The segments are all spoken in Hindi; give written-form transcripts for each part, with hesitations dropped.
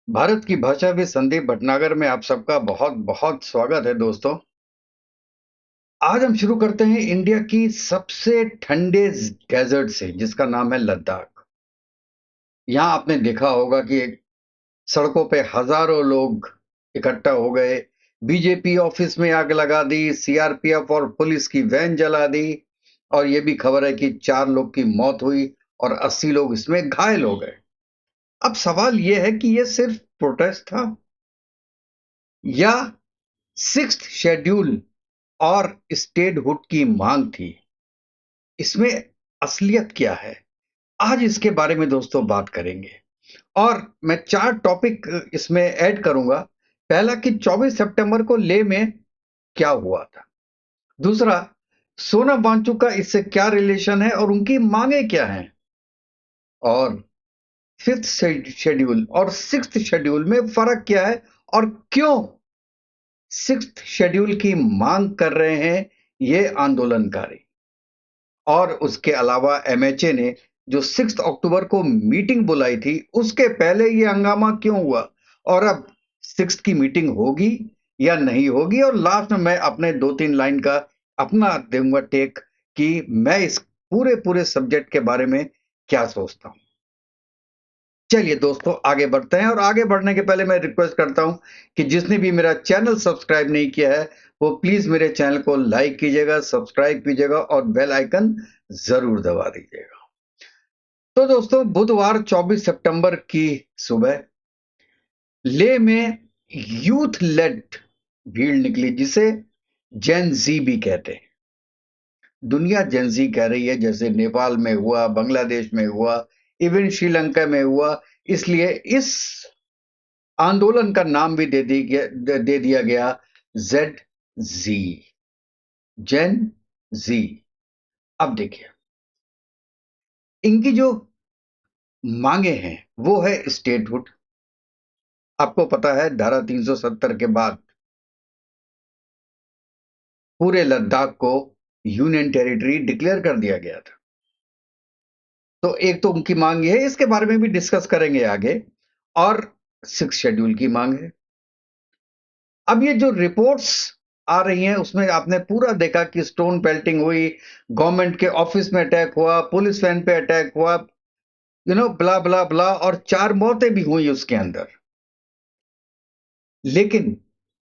भारत की भाषा भी संदीप भटनागर में आप सबका बहुत बहुत स्वागत है दोस्तों। आज हम शुरू करते हैं इंडिया की सबसे ठंडे डेजर्ट से जिसका नाम है लद्दाख। यहाँ आपने देखा होगा कि सड़कों पे हजारों लोग इकट्ठा हो गए। बीजेपी ऑफिस में आग लगा दी, सीआरपीएफ और पुलिस की वैन जला दी। और ये भी खबर है कि 4 लोग की मौत हुई और 80 लोग इसमें घायल हो गए। अब सवाल यह है कि यह सिर्फ प्रोटेस्ट था या सिक्स्थ शेड्यूल और स्टेटहुड की मांग थी। इसमें असलियत क्या है, आज इसके बारे में दोस्तों बात करेंगे। और मैं 4 टॉपिक इसमें ऐड करूंगा। पहला कि 24 सितंबर को लेह में क्या हुआ था। दूसरा, सोनम वांगचुक का इससे क्या रिलेशन है और उनकी मांगे क्या हैं। और फिफ्थ शेड्यूल और सिक्स्थ शेड्यूल में फर्क क्या है और क्यों सिक्स्थ शेड्यूल की मांग कर रहे हैं ये आंदोलनकारी। और उसके अलावा एमएचए ने जो 6 अक्टूबर को मीटिंग बुलाई थी उसके पहले ये हंगामा क्यों हुआ और अब 6 की मीटिंग होगी या नहीं होगी। और लास्ट में मैं अपने 2-3 लाइन का अपना दूंगा टेक कि मैं इस पूरे पूरे सब्जेक्ट के बारे में क्या सोचता हूं। चलिए दोस्तों आगे बढ़ते हैं। और आगे बढ़ने के पहले मैं रिक्वेस्ट करता हूं कि जिसने भी मेरा चैनल सब्सक्राइब नहीं किया है वो प्लीज मेरे चैनल को लाइक कीजिएगा, सब्सक्राइब कीजिएगा और बेल आइकन जरूर दबा दीजिएगा। तो दोस्तों बुधवार 24 सितंबर की सुबह लेह में यूथ लेड भीड़ निकली जिसे जेन जी भी कहते हैं। दुनिया जेन जी कह रही है, जैसे नेपाल में हुआ, बांग्लादेश में हुआ, इवन श्रीलंका में हुआ। इसलिए इस आंदोलन का नाम भी दे दिया गया जेड जी, जेन जी। अब देखिए इनकी जो मांगे हैं वो है स्टेटहुड। आपको पता है धारा 370 के बाद पूरे लद्दाख को यूनियन टेरिटरी डिक्लेयर कर दिया गया था। तो एक तो उनकी मांग ये है, इसके बारे में भी डिस्कस करेंगे आगे। और 6 शेड्यूल की मांग है। अब ये जो रिपोर्ट्स आ रही हैं उसमें आपने पूरा देखा कि स्टोन पेल्टिंग हुई, गवर्नमेंट के ऑफिस में अटैक हुआ, पुलिस वैन पे अटैक हुआ, ब्ला बला बला, और 4 मौतें भी हुई उसके अंदर। लेकिन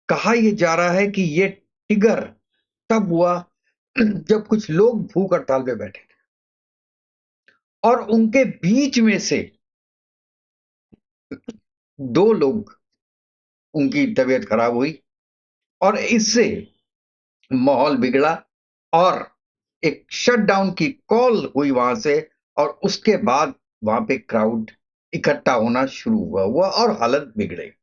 कहा यह जा रहा है कि ये टिगर तब हुआ जब कुछ लोग भूख हड़ताल पे बैठे थे और उनके बीच में से 2 लोग उनकी तबीयत खराब हुई और इससे माहौल बिगड़ा और एक शटडाउन की कॉल हुई वहां से। और उसके बाद वहां पे क्राउड इकट्ठा होना शुरू हुआ और हालत बिगड़े।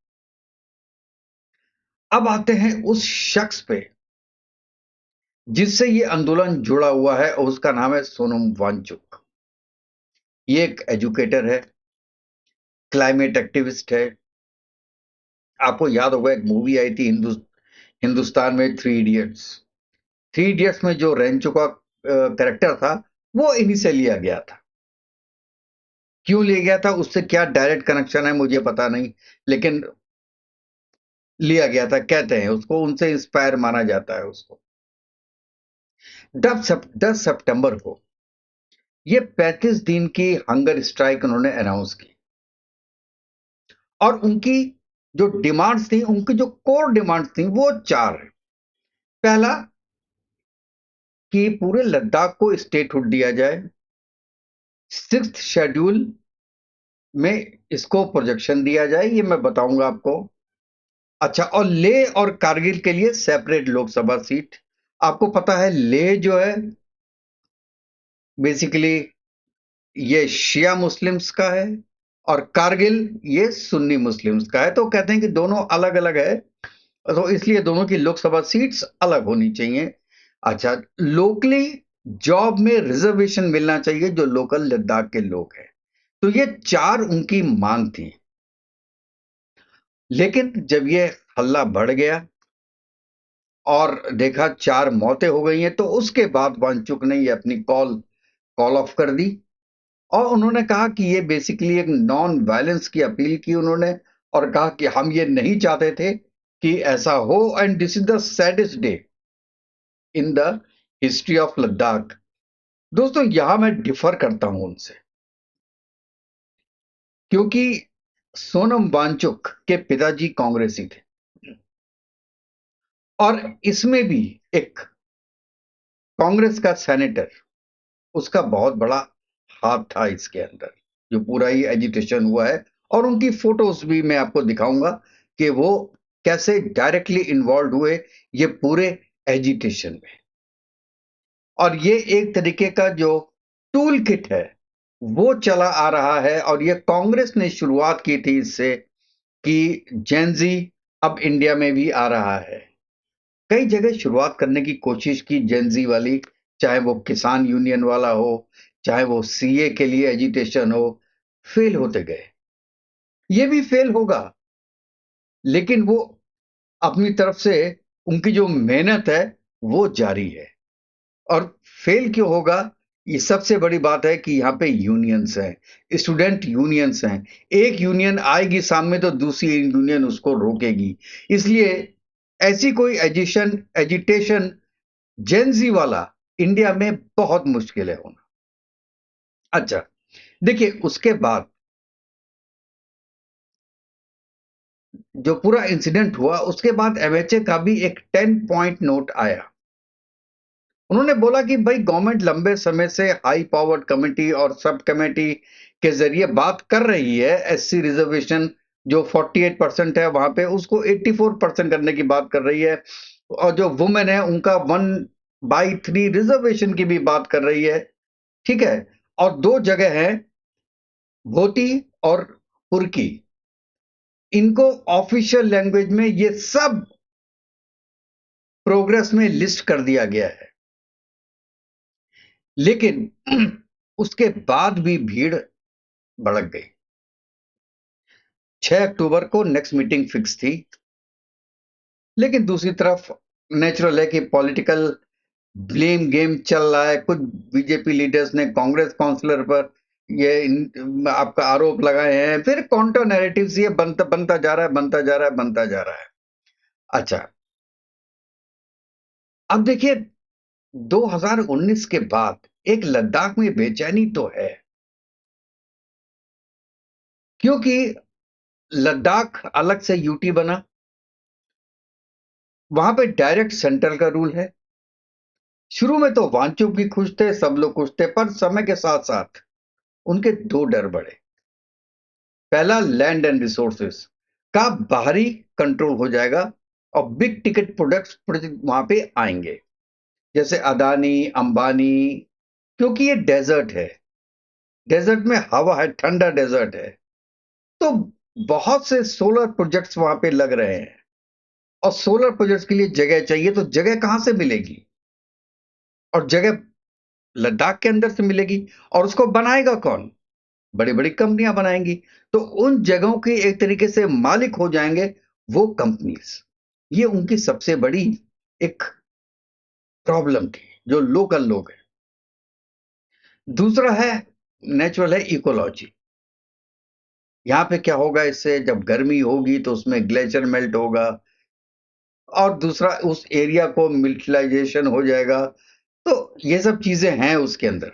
अब आते हैं उस शख्स पे जिससे ये आंदोलन जुड़ा हुआ है और उसका नाम है सोनम वांगचुक। ये एक एजुकेटर है, क्लाइमेट एक्टिविस्ट है। आपको याद होगा एक मूवी आई थी हिंदुस्तान में, थ्री इडियट्स। थ्री इडियट्स में जो रेंचो का कैरेक्टर था वो इन्हीं से लिया गया था। क्यों लिया गया था, उससे क्या डायरेक्ट कनेक्शन है मुझे पता नहीं, लेकिन लिया गया था, कहते हैं उसको, उनसे इंस्पायर माना जाता है उसको। 10 सितंबर को ये 35 दिन की हंगर स्ट्राइक उन्होंने अनाउंस की। और उनकी जो डिमांड्स थी, उनकी जो कोर डिमांड्स थी वो 4 है। पहला कि पूरे लद्दाख को स्टेटहुड दिया जाए। सिक्स्थ शेड्यूल में इसको प्रोजेक्शन दिया जाए, ये मैं बताऊंगा आपको। अच्छा, और लेह और कारगिल के लिए सेपरेट लोकसभा सीट। आपको पता है लेह जो है बेसिकली ये शिया मुस्लिम्स का है और कारगिल ये सुन्नी मुस्लिम्स का है। तो कहते हैं कि दोनों अलग अलग है, तो इसलिए दोनों की लोकसभा सीट्स अलग होनी चाहिए। अच्छा, लोकली जॉब में रिजर्वेशन मिलना चाहिए जो लोकल लद्दाख के लोग हैं। तो ये 4 उनकी मांग थी। लेकिन जब ये हल्ला बढ़ गया और देखा 4 मौतें हो गई हैं, तो उसके बाद वांगचुक ने ये अपनी कॉल ऑफ कर दी। और उन्होंने कहा कि ये बेसिकली एक नॉन वायलेंस की अपील की उन्होंने। और कहा कि हम ये नहीं चाहते थे कि ऐसा हो, and this is the saddest day in the history of Ladakh. दोस्तों, यहां मैं डिफर करता हूं उनसे, क्योंकि सोनम वांगचुक के पिताजी कांग्रेसी थे, और इसमें भी एक कांग्रेस का सेनेटर, उसका बहुत बड़ा हाथ था इसके अंदर, जो पूरा ही एजिटेशन हुआ है। और उनकी फोटोज भी मैं आपको दिखाऊंगा कि वो कैसे डायरेक्टली इन्वॉल्व हुए ये पूरे एजिटेशन में। और ये एक तरीके का जो टूल किट है वो चला आ रहा है, और ये कांग्रेस ने शुरुआत की थी इससे कि जेनजी अब इंडिया में भी आ रहा है। कई जगह शुरुआत करने की कोशिश की जेनजी वाली, चाहे वो किसान यूनियन वाला हो, चाहे वो सीए के लिए एजिटेशन हो, फेल होते गए। ये भी फेल होगा, लेकिन वो अपनी तरफ से उनकी जो मेहनत है वो जारी है। और फेल क्यों होगा? ये सबसे बड़ी बात है कि यहाँ पे यूनियंस हैं, स्टूडेंट यूनियंस हैं। एक यूनियन आएगी सामने तो दूसरी यूनियन उसको रोकेगी। इसलिए ऐसी कोई एजिटेशन जेनजी वाला इंडिया में बहुत मुश्किल है होना। अच्छा, देखिए, उसके बाद जो पूरा इंसिडेंट हुआ, उसके बाद एमएचए का भी एक 10 पॉइंट नोट आया। उन्होंने बोला कि भाई, गवर्नमेंट लंबे समय से हाई पावर्ड कमेटी और सब कमेटी के जरिए बात कर रही है, एससी रिजर्वेशन जो 48% है वहां पे उसको 84% करने की बात कर रही है, और जो वुमेन है उनका 1/3 रिजर्वेशन की भी बात कर रही है। ठीक है। और दो जगह है, भोटी और पुरकी, इनको ऑफिशियल लैंग्वेज में ये सब प्रोग्रेस में लिस्ट कर दिया गया है। लेकिन उसके बाद भी भीड़ भड़क गई। 6 अक्टूबर को नेक्स्ट मीटिंग फिक्स थी, लेकिन दूसरी तरफ नेचुरल है कि पॉलिटिकल ब्लेम गेम चल रहा है। कुछ बीजेपी लीडर्स ने कांग्रेस काउंसलर पर आपका आरोप लगाए हैं, फिर काउंटर नैरेटिव्स ये बनता बनता जा रहा है, बनता जा रहा है, बनता जा रहा है। अच्छा, अब देखिए, 2019 के बाद एक लद्दाख में बेचैनी तो है, क्योंकि लद्दाख अलग से यूटी बना, वहां पे डायरेक्ट सेंट्रल का रूल है। शुरू में तो वांचुक भी खुश थे, सब लोग खुश थे, पर समय के साथ साथ उनके दो डर बढ़े। पहला, लैंड एंड रिसोर्सेस का बाहरी कंट्रोल हो जाएगा, और बिग टिकट प्रोडक्ट्स वहां पे आएंगे, जैसे अदानी, अंबानी। क्योंकि ये डेजर्ट है, डेजर्ट में हवा है, ठंडा डेजर्ट है, तो बहुत से सोलर प्रोजेक्ट्स वहां पे लग रहे हैं। और सोलर प्रोजेक्ट्स के लिए जगह चाहिए, तो जगह कहां से मिलेगी? और जगह लद्दाख के अंदर से मिलेगी, और उसको बनाएगा कौन? बड़ी बड़ी कंपनियां बनाएंगी। तो उन जगहों के एक तरीके से मालिक हो जाएंगे वो कंपनीज। ये उनकी सबसे बड़ी एक प्रॉब्लम थी, जो लोकल लोग हैं। दूसरा है, नेचुरल है, इकोलॉजी। यहां पे क्या होगा, इससे जब गर्मी होगी तो उसमें ग्लेशियर मेल्ट होगा, और दूसरा उस एरिया को मिलिटलाइजेशन हो जाएगा। तो ये सब चीजें हैं उसके अंदर।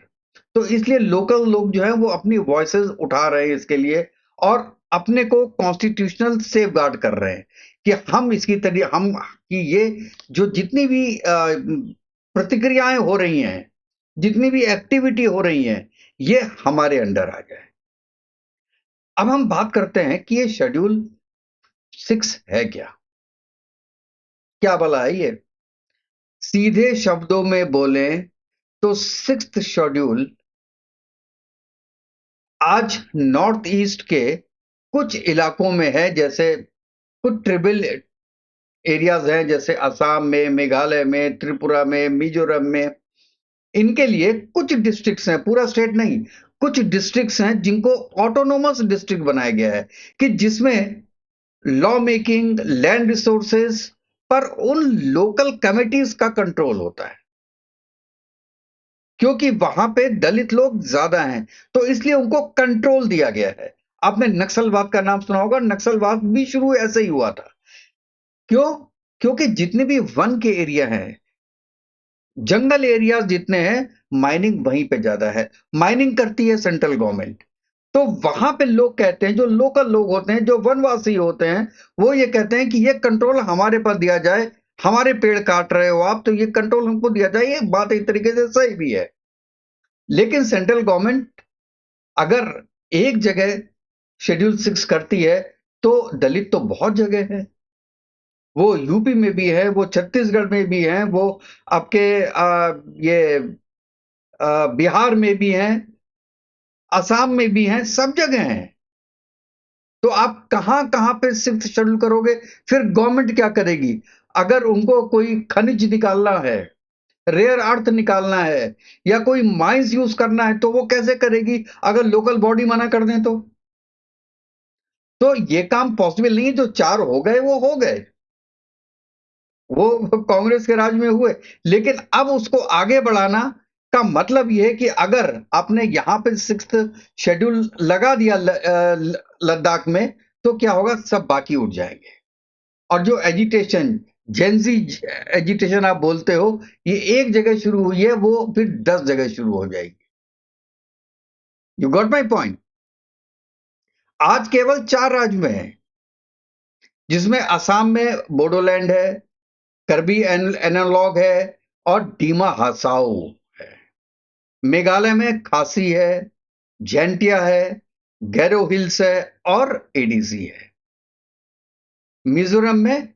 तो इसलिए लोकल लोग जो है वो अपनी वॉइसेस उठा रहे हैं इसके लिए, और अपने को कॉन्स्टिट्यूशनल सेफ गार्ड कर रहे हैं कि हम इसकी तरह हम कि ये जो जितनी भी प्रतिक्रियाएं हो रही हैं, जितनी भी एक्टिविटी हो रही हैं, ये हमारे अंडर आ जाए। अब हम बात करते हैं कि ये शेड्यूल 6 है क्या? क्या भला है ये? सीधे शब्दों में बोले तो सिक्स्थ शेड्यूल आज नॉर्थ ईस्ट के कुछ इलाकों में है, जैसे कुछ ट्रिबल एरियाज हैं, जैसे असम में, मेघालय में, त्रिपुरा में, मिजोरम में। इनके लिए कुछ डिस्ट्रिक्ट्स हैं, पूरा स्टेट नहीं, कुछ डिस्ट्रिक्ट्स हैं जिनको ऑटोनोमस डिस्ट्रिक्ट बनाया गया है, कि जिसमें लॉ मेकिंग, लैंड रिसोर्सेज पर उन लोकल कमिटीज का कंट्रोल होता है, क्योंकि वहां पे दलित लोग ज्यादा हैं, तो इसलिए उनको कंट्रोल दिया गया है। आपने नक्सलवाद का नाम सुना होगा, नक्सलवाद भी शुरू ऐसे ही हुआ था। क्यों? क्योंकि जितने भी वन के एरिया हैं, जंगल एरियाज जितने हैं, माइनिंग वहीं पे ज्यादा है। माइनिंग करती है सेंट्रल गवर्नमेंट। तो वहां पे लोग कहते हैं, जो लोकल लोग होते हैं, जो वनवासी होते हैं, वो ये कहते हैं कि ये कंट्रोल हमारे पर दिया जाए। हमारे पेड़ काट रहे हो आप, तो ये कंट्रोल हमको दिया जाए। ये बात एक तरीके से सही भी है। लेकिन सेंट्रल गवर्नमेंट अगर एक जगह शेड्यूल 6 करती है, तो दलित तो बहुत जगह है। वो यूपी में भी है, वो छत्तीसगढ़ में भी है, वो आपके ये बिहार में भी हैं, असम में भी हैं, सब जगह हैं। तो आप कहां कहां पे सिर्फ शेड्यूल करोगे? फिर गवर्नमेंट क्या करेगी? अगर उनको कोई खनिज निकालना है, रेयर अर्थ निकालना है, या कोई माइंस यूज करना है, तो वो कैसे करेगी अगर लोकल बॉडी मना कर दें? तो ये काम पॉसिबल नहीं है। जो चार हो गए वो हो गए, वो कांग्रेस के राज में हुए। लेकिन अब उसको आगे बढ़ाना का मतलब यह है कि अगर आपने यहां पे सिक्स्थ शेड्यूल लगा दिया लद्दाख में, तो क्या होगा? सब बाकी उठ जाएंगे। और जो एजिटेशन, जेंजी एजिटेशन आप बोलते हो, ये एक जगह शुरू हुई है, वो फिर 10 जगह शुरू हो जाएगी। You got my point? आज केवल 4 राज्य में है, जिसमें असम में बोडोलैंड है, करबी एनालॉग है, और डीमा हासाओ है। मेघालय में खासी है, जैंटिया है, गैरो हिल्स है, और एडीसी है। मिजोरम में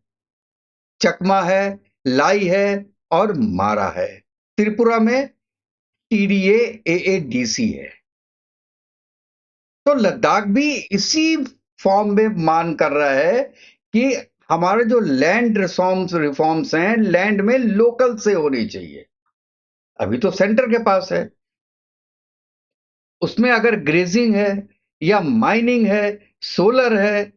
चकमा है, लाई है, और मारा है। त्रिपुरा में टीडीए एएडीसी है। तो लद्दाख भी इसी फॉर्म में मान कर रहा है कि हमारे जो लैंड रिफॉर्म्स हैं, लैंड में लोकल से होनी चाहिए। अभी तो सेंटर के पास है, उसमें अगर ग्रेजिंग है या माइनिंग है, सोलर है,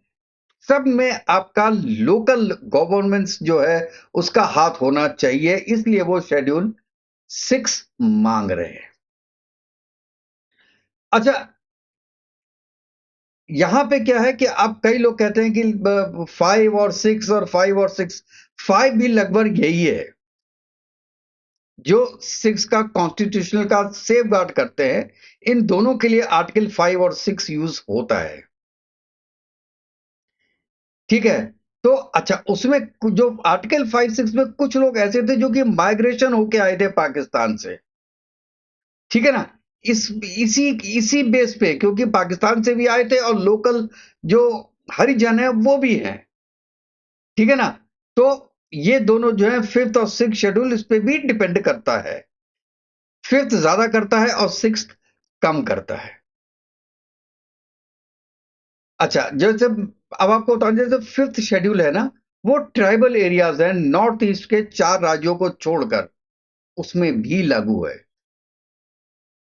सब में आपका लोकल गवर्नमेंट्स जो है उसका हाथ होना चाहिए। इसलिए वो शेड्यूल 6 मांग रहे हैं। अच्छा, यहां पे क्या है कि अब कई लोग कहते हैं कि 5 और 6, और 5 और 6, 5 भी लगभग यही है जो 6 का कॉन्स्टिट्यूशनल का सेफ गार्ड करते हैं। इन दोनों के लिए आर्टिकल 5 और 6 यूज होता है। ठीक है? तो अच्छा, उसमें जो आर्टिकल 5 6 में कुछ लोग ऐसे थे जो कि माइग्रेशन होके आए थे पाकिस्तान से। ठीक है ना? इस इसी इसी बेस पे, क्योंकि पाकिस्तान से भी आए थे और लोकल जो हरिजन है वो भी हैं। ठीक है ना? तो ये दोनों जो है, 5th और 6th शेड्यूल, इस पे भी डिपेंड करता है। 5th ज्यादा करता है और 6th कम करता है। अच्छा, जैसे अब आपको बता दें, जैसे 5th शेड्यूल है ना, वो ट्राइबल एरियाज हैं नॉर्थ ईस्ट के 4 राज्यों को छोड़कर, उसमें भी लागू है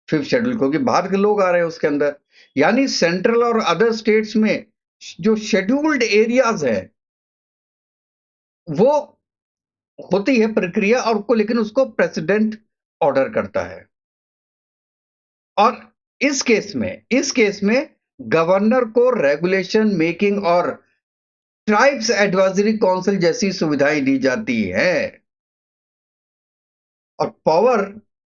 5th शेड्यूल, क्योंकि बाहर के लोग आ रहे हैं उसके अंदर। यानी सेंट्रल और अदर स्टेट्स में जो शेड्यूल्ड एरियाज है, वो होती है प्रक्रिया, और को लेकिन उसको प्रेसिडेंट ऑर्डर करता है। और इस केस में गवर्नर को रेगुलेशन मेकिंग और ट्राइब्स एडवाइजरी काउंसिल जैसी सुविधाएं दी जाती है। और पावर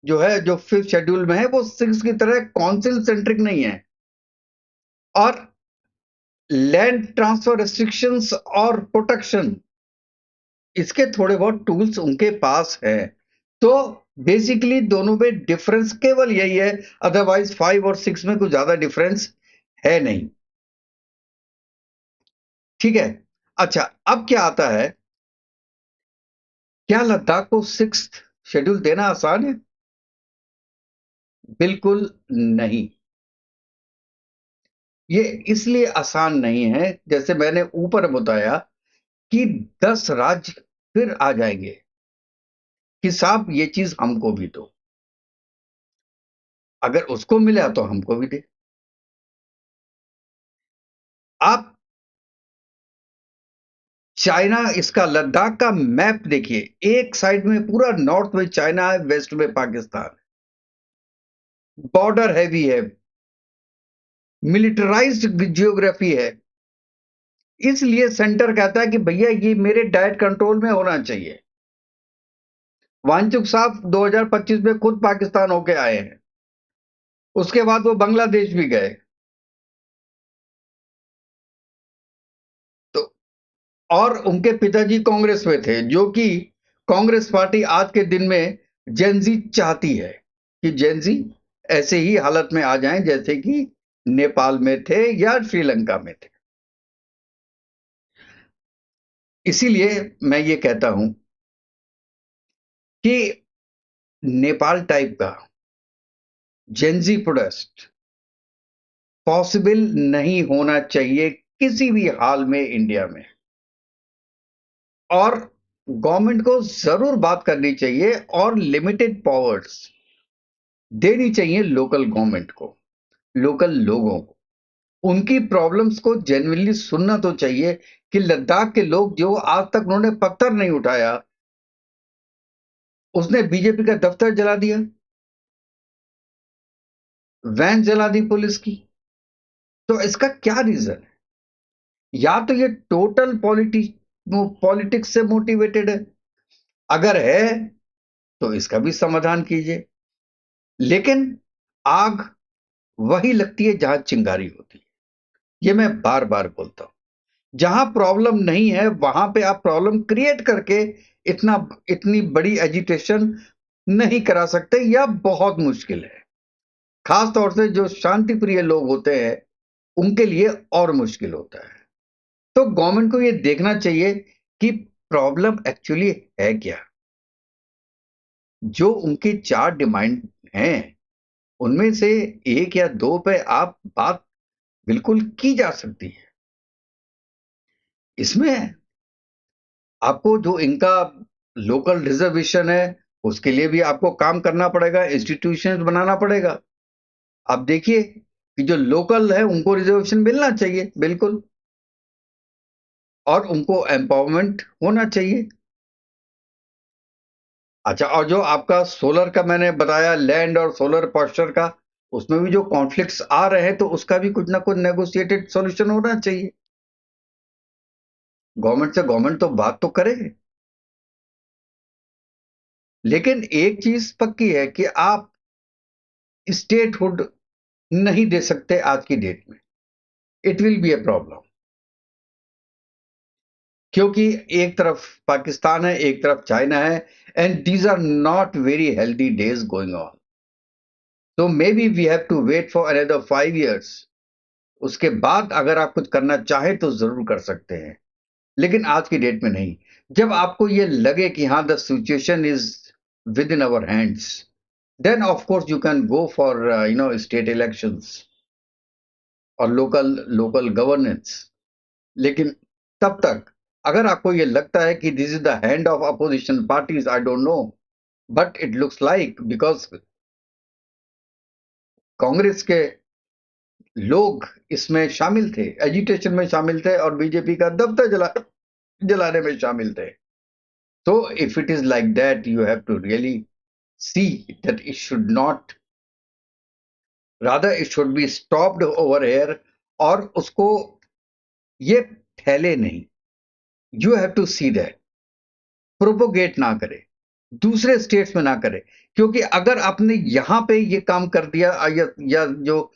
जो है, जो 5th शेड्यूल में है, वो 6 की तरह काउंसिल सेंट्रिक नहीं है। और लैंड ट्रांसफर रेस्ट्रिक्शंस और प्रोटेक्शन, इसके थोड़े बहुत टूल्स उनके पास हैं। तो बेसिकली दोनों में डिफरेंस केवल यही है, अदरवाइज 5 और 6 में कुछ ज्यादा डिफरेंस है नहीं। ठीक है? अच्छा, अब क्या आता है? क्या लद्दाख को 6th शेड्यूल देना आसान है? बिल्कुल नहीं। ये इसलिए आसान नहीं है, जैसे मैंने ऊपर बताया, कि 10 राज्य फिर आ जाएंगे कि साहब ये चीज हमको भी दो। अगर उसको मिला तो हमको भी दे। आप चाइना, इसका लद्दाख का मैप देखिए, एक साइड में पूरा नॉर्थ में चाइना है, वेस्ट में पाकिस्तान। बॉर्डर हैवी है। मिलिटराइज्ड जियोग्राफी है, इसलिए सेंटर कहता है कि भैया ये मेरे डायट कंट्रोल में होना चाहिए। वांचुक साहब 2025 में खुद पाकिस्तान होके आए हैं, उसके बाद वो बांग्लादेश भी गए। तो और उनके पिताजी कांग्रेस में थे, जो कि कांग्रेस पार्टी आज के दिन में जेनजी चाहती है कि जेनजी ऐसे ही हालत में आ जाएं जैसे कि नेपाल में थे या श्रीलंका में थे। इसीलिए मैं ये कहता हूं कि नेपाल टाइप का जेनजी प्रोटेस्ट पॉसिबल नहीं होना चाहिए किसी भी हाल में इंडिया में। और गवर्नमेंट को जरूर बात करनी चाहिए और लिमिटेड पावर्स देनी चाहिए लोकल गवर्नमेंट को, लोकल लोगों को। उनकी प्रॉब्लम्स को जेन्युइनली सुनना तो चाहिए कि लद्दाख के लोग जो आज तक उन्होंने पत्थर नहीं उठाया, उसने बीजेपी का दफ्तर जला दिया, वैन जला दी पुलिस की। तो इसका क्या रीजन है? या तो ये टोटल पॉलिटिक्स से मोटिवेटेड है, अगर है तो इसका भी समाधान कीजिए। लेकिन आग वही लगती है जहां चिंगारी होती है, ये मैं बार बार बोलता हूं। जहां प्रॉब्लम नहीं है वहां पे आप प्रॉब्लम क्रिएट करके इतनी बड़ी एजिटेशन नहीं करा सकते, या बहुत मुश्किल है। खास तौर से जो शांति प्रिय लोग होते हैं उनके लिए और मुश्किल होता है। तो गवर्नमेंट को यह देखना चाहिए कि प्रॉब्लम एक्चुअली है क्या। जो उनकी 4 डिमांड हैं उनमें से एक या दो पे आप बात बिल्कुल की जा सकती है। इसमें आपको जो इनका लोकल रिजर्वेशन है उसके लिए भी आपको काम करना पड़ेगा, इंस्टीट्यूशन बनाना पड़ेगा। आप देखिए कि जो लोकल है उनको रिजर्वेशन मिलना चाहिए बिल्कुल, और उनको एम्पावरमेंट होना चाहिए। अच्छा, और जो आपका सोलर का मैंने बताया, लैंड और सोलर पॉस्चर का, उसमें भी जो कॉन्फ्लिक्ट्स आ रहे हैं तो उसका भी कुछ ना कुछ नेगोशिएटेड सॉल्यूशन होना चाहिए। गवर्नमेंट से गवर्नमेंट तो बात तो करे। लेकिन एक चीज पक्की है कि आप स्टेटहुड नहीं दे सकते आज की डेट में। It will be a problem, क्योंकि एक तरफ पाकिस्तान है, एक तरफ चाइना है, and these are not very healthy days going on. तो may be we have to wait for another 5 years। उसके बाद अगर आप कुछ करना चाहें तो जरूर कर सकते हैं, लेकिन आज की डेट में नहीं। जब आपको ये लगे कि हाँ the situation is within our hands, then of course you can go for state elections और लोकल लोकल गवर्नेंस। लेकिन तब तक अगर आपको ये लगता है कि this is the hand of opposition parties, I don't know, but it looks like, because Congress के लोग इसमें शामिल थे, एजिटेशन में शामिल थे, और बीजेपी का दफ्तर जलाने में शामिल थे। तो if it is like that, you have to really see that it should not, rather it should be stopped over here. और उसको ये फैले नहीं, you have to see that, propagate ना करे, दूसरे स्टेट्स में ना करे। क्योंकि अगर आपने यहां पे ये काम कर दिया या जो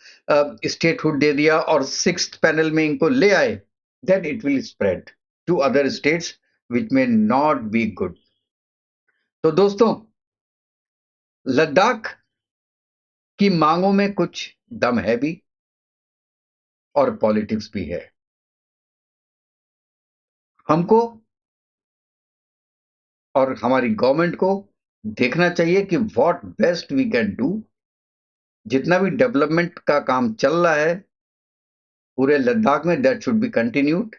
स्टेटहुड दे दिया और 6th पैनल में इनको ले आए, then it will spread to other states which may not be good. तो दोस्तों, लद्दाख की मांगों में कुछ दम है भी और पॉलिटिक्स भी है। हमको और हमारी गवर्नमेंट को देखना चाहिए कि what best we can do. जितना भी डेवलपमेंट का काम चल रहा है पूरे लद्दाख में, दैट शुड बी कंटिन्यूड।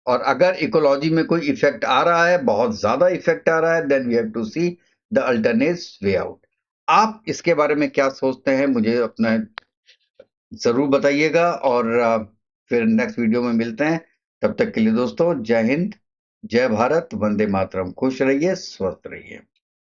और अगर इकोलॉजी में कोई इफेक्ट आ रहा है, बहुत ज्यादा इफेक्ट आ रहा है, then we have to see the alternate way out. आप इसके बारे में क्या सोचते हैं मुझे अपना जरूर बताइएगा, और फिर नेक्स्ट वीडियो में मिलते हैं। तब तक के लिए दोस्तों, जय हिंद, जय भारत, वंदे मातरम। खुश रहिए, स्वस्थ रहिए।